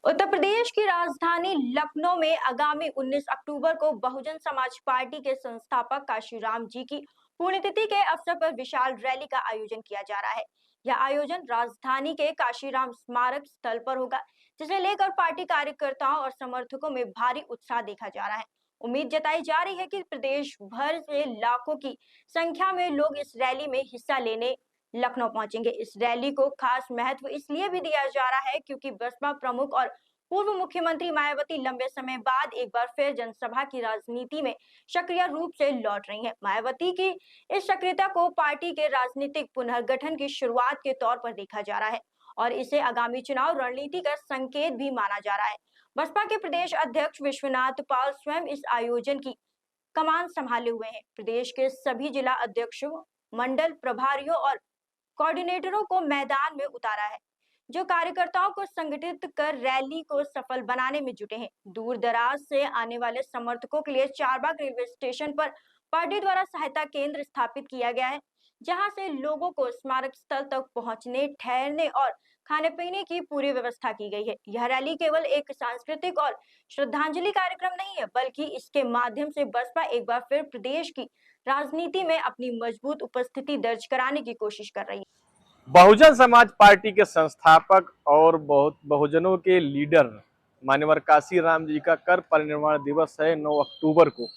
उत्तर प्रदेश की राजधानी लखनऊ में आगामी 19 अक्टूबर को बहुजन समाज पार्टी के संस्थापक काशीराम जी की पुण्यतिथि के अवसर पर विशाल रैली का आयोजन किया जा रहा है। यह आयोजन राजधानी के काशीराम स्मारक स्थल पर होगा, जिसे लेकर पार्टी कार्यकर्ताओं और समर्थकों में भारी उत्साह देखा जा रहा है। उम्मीद जताई जा रही है कि प्रदेश भर से लाखों की संख्या में लोग इस रैली में हिस्सा लेने लखनऊ पहुंचेंगे। इस रैली को खास महत्व इसलिए भी दिया जा रहा है क्योंकि बसपा प्रमुख और पूर्व मुख्यमंत्री मायावती लंबे समय बाद एक बार फिर जनसभा की राजनीति में सक्रिय रूप से लौट रही हैं। मायावती की इस सक्रियता को पार्टी के राजनीतिक पुनर्गठन की शुरुआत के तौर पर देखा जा रहा है और इसे आगामी चुनाव रणनीति का संकेत भी माना जा रहा है। बसपा के प्रदेश अध्यक्ष विश्वनाथ पाल स्वयं इस आयोजन की कमान संभाले हुए हैं। प्रदेश के सभी जिला अध्यक्षों, मंडल प्रभारियों और कोऑर्डिनेटरों को मैदान में उतारा है, जो कार्यकर्ताओं को संगठित कर रैली को सफल बनाने में जुटे हैं। दूर दराज से आने वाले समर्थकों के लिए चारबाग रेलवे स्टेशन पर पार्टी द्वारा सहायता केंद्र स्थापित किया गया है, जहां से लोगों को स्मारक स्थल तक पहुंचने, ठहरने और खाने पीने की पूरी व्यवस्था की गई है। यह रैली केवल एक सांस्कृतिक और श्रद्धांजलि कार्यक्रम नहीं है, बल्कि इसके माध्यम से बसपा एक बार फिर प्रदेश की राजनीति में अपनी मजबूत उपस्थिति दर्ज कराने की कोशिश कर रही है। बहुजन समाज पार्टी के संस्थापक और बहुत बहुजनों के लीडर मान्यवर काशीराम जी का कर परिनिर्वाण दिवस है 9 अक्टूबर को।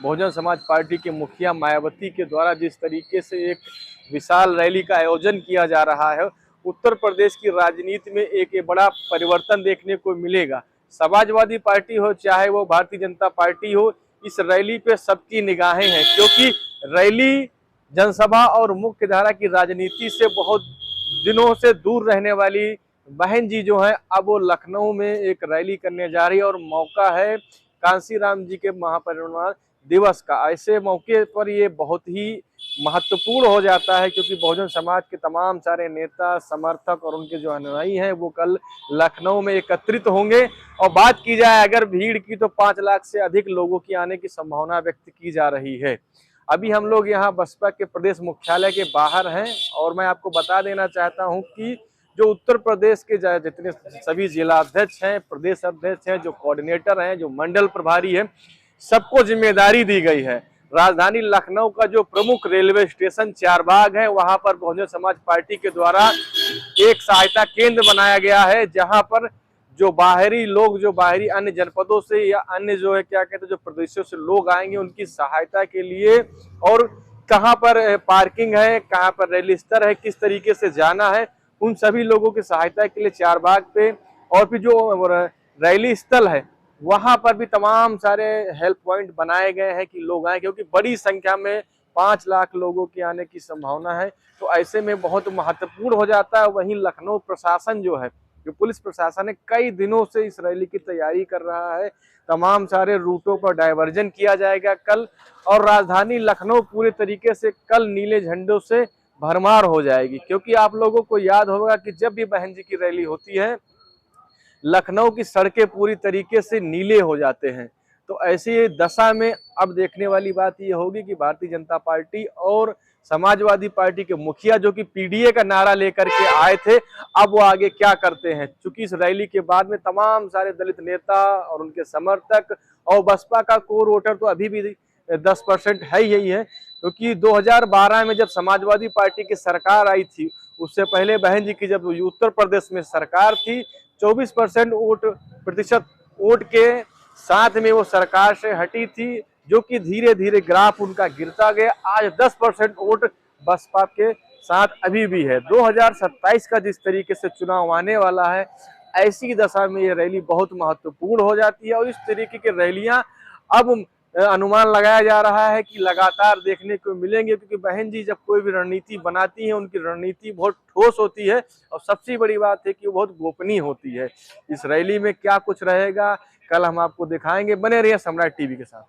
बहुजन समाज पार्टी के मुखिया मायावती के द्वारा जिस तरीके से एक विशाल रैली का आयोजन किया जा रहा है, उत्तर प्रदेश की राजनीति में एक बड़ा परिवर्तन देखने को मिलेगा। समाजवादी पार्टी हो चाहे वो भारतीय जनता पार्टी हो, इस रैली पे सबकी निगाहें हैं, क्योंकि रैली जनसभा और मुख्य धारा की राजनीति से बहुत दिनों से दूर रहने वाली बहन जी जो है, अब वो लखनऊ में एक रैली करने जा रही है और मौका है कांशीराम जी के महापरिनिर्वाण दिवस का। ऐसे मौके पर ये बहुत ही महत्वपूर्ण हो जाता है, क्योंकि बहुजन समाज के तमाम सारे नेता, समर्थक और उनके जो अनुयायी हैं वो कल लखनऊ में एकत्रित होंगे। और बात की जाए अगर भीड़ की, तो 5 लाख से अधिक लोगों की आने की संभावना व्यक्त की जा रही है। अभी हम लोग यहाँ बसपा के प्रदेश मुख्यालय के बाहर हैं और मैं आपको बता देना चाहता हूँ कि जो उत्तर प्रदेश के जितने सभी जिला अध्यक्ष हैं, प्रदेश अध्यक्ष हैं, जो कोऑर्डिनेटर हैं, जो मंडल प्रभारी हैं, सबको जिम्मेदारी दी गई है। राजधानी लखनऊ का जो प्रमुख रेलवे स्टेशन चारबाग है, वहां पर बहुजन समाज पार्टी के द्वारा एक सहायता केंद्र बनाया गया है, जहां पर जो बाहरी लोग, जो बाहरी अन्य जनपदों से या अन्य जो है क्या कहते हैं जो प्रदेशों से लोग आएंगे, उनकी सहायता के लिए, और कहाँ पर पार्किंग है, कहाँ पर रैली स्थल है, किस तरीके से जाना है, उन सभी लोगों की सहायता के लिए चारबाग पे और फिर जो रैली स्थल है वहां पर भी तमाम सारे हेल्प पॉइंट बनाए गए हैं कि लोग आए, क्योंकि बड़ी संख्या में 5 लाख लोगों की आने की संभावना है। तो ऐसे में बहुत महत्वपूर्ण हो जाता है। वहीं लखनऊ प्रशासन जो है, जो पुलिस प्रशासन है, कई दिनों से इस रैली की तैयारी कर रहा है। तमाम सारे रूटों पर डायवर्जन किया जाएगा कल, और राजधानी लखनऊ पूरे तरीके से कल नीले झंडों से भरमार हो जाएगी। क्योंकि आप लोगों को याद होगा कि जब भी बहन जी की रैली होती है, लखनऊ की सड़कें पूरी तरीके से नीले हो जाते हैं। तो ऐसी दशा में अब देखने वाली बात यह होगी कि भारतीय जनता पार्टी और समाजवादी पार्टी के मुखिया, जो कि पीडीए का नारा लेकर के आए थे, अब वो आगे क्या करते हैं। चूंकि इस रैली के बाद में तमाम सारे दलित नेता और उनके समर्थक और बसपा का कोर वोटर तो अभी भी 10% है यही है, क्योंकि 2012 में जब समाजवादी पार्टी की सरकार आई थी, उससे पहले बहन जी की जब उत्तर प्रदेश में सरकार थी, 24% प्रतिशत वोट के साथ में वो सरकार से हटी थी, जो कि धीरे धीरे ग्राफ उनका गिरता गया। आज 10% वोट बसपा के साथ अभी भी है। 2027 का जिस तरीके से चुनाव आने वाला है, ऐसी दशा में ये रैली बहुत महत्वपूर्ण हो जाती है। और इस तरीके की रैलियां अब अनुमान लगाया जा रहा है कि लगातार देखने को मिलेंगे, क्योंकि बहन जी जब कोई भी रणनीति बनाती है, उनकी रणनीति बहुत ठोस होती है और सबसे बड़ी बात है कि वो बहुत गोपनीय होती है। इस रैली में क्या कुछ रहेगा, कल हम आपको दिखाएंगे। बने रहिए सम्राट टीवी के साथ।